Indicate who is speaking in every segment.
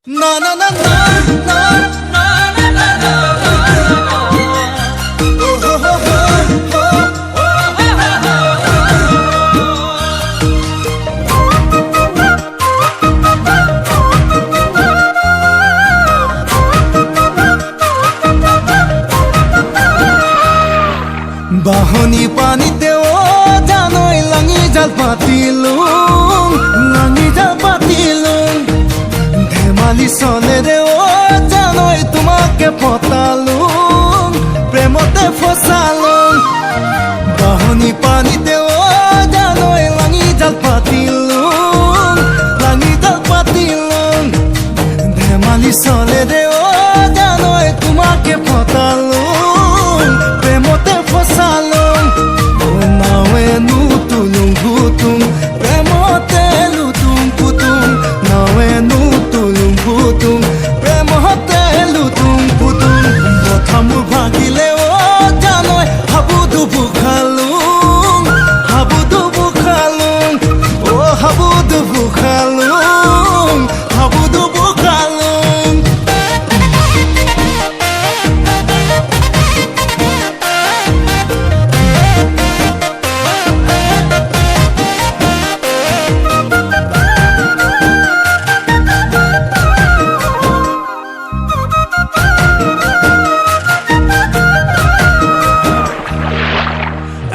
Speaker 1: Na na na na na na na na na. Oh oh oh oh বাহনি পানিতে ও জানোই লাঙি জাল পাতিলুম ধেমালি চলে রে ও জানোই তোমাকে পতালুম প্রেমতে ফসালুম বাহনি পানিতে ও জানোই লাঙি জাল পাতিলুম ধেমালি চলে রে ও জানোই তোমাকে পতালুম প্রেমতে ফসালুম নাওয়ে নু তুলুম গুতুম প্রেমতে লুতুম পুতুম নাওয়ে নু তুলুম গুতুম প্রেমতে লুতুম পুতুম প্রথম ভাগিলে ও জানোই হাবুডুবু খালুম ও হাবুডুবু খালুম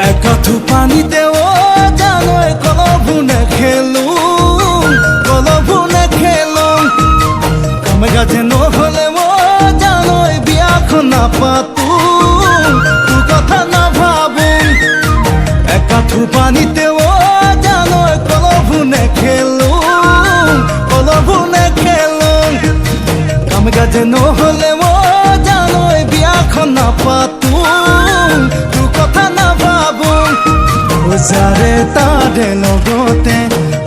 Speaker 1: একথু পানিতে ও জানোই কলভুনে খেলুম কামে গাছে নহলে ও জানোই বিয়াখন না পাতুম তু কথা না ভাবুম একথু পানিতে ও জানোই কলভুনে খেলুম কামে গাছে নহলে ও জানোই বিয়াখন না পাতুম তু কথা না যারে তারে লগতে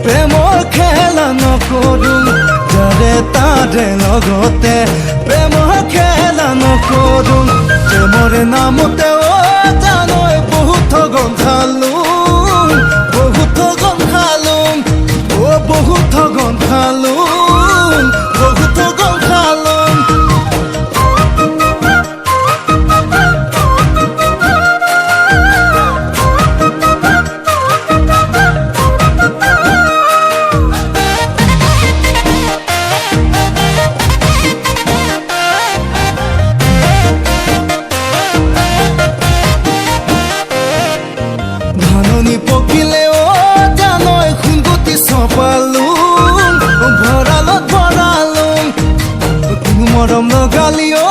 Speaker 1: প্ৰেমৰ খেলা নকৰোঁ যাৰে তাৰে লগতে প্ৰেমৰ খেলা নকৰোঁ প্ৰেমৰ নামতে ও জানোই বহুত ঠগন খালুম ও বহুত ঠগন খালুম ধাননি পকিলে ও জানোই খুনগুটি চপালুম ভঁৰালত কোনো মৰম লগালি ও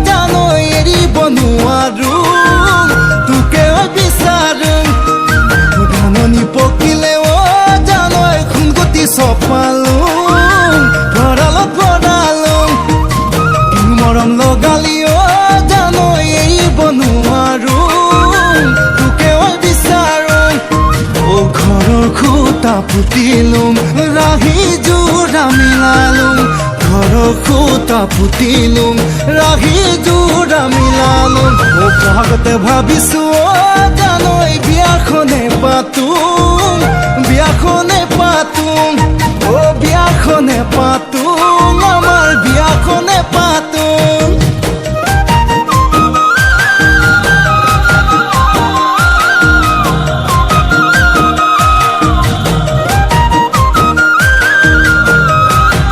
Speaker 1: জানোই এৰিব নোৱাৰোঁ তোকে বিচাৰোঁ ধাননি পকিলে ও জানোই খুনগুটি চপালুম ভঁৰালত কোনো মৰম লগালি ও জানোই এৰিব নোৱাৰোঁ খুঁটা পুতিলুম ৰাহি জোৰা মিলালুম ঘৰৰ খুঁটা পুতিলুম ৰাহি জোৰা মিলালুম ভাগতে ভাবিছো ও জানোই বিয়াখনে পাতুম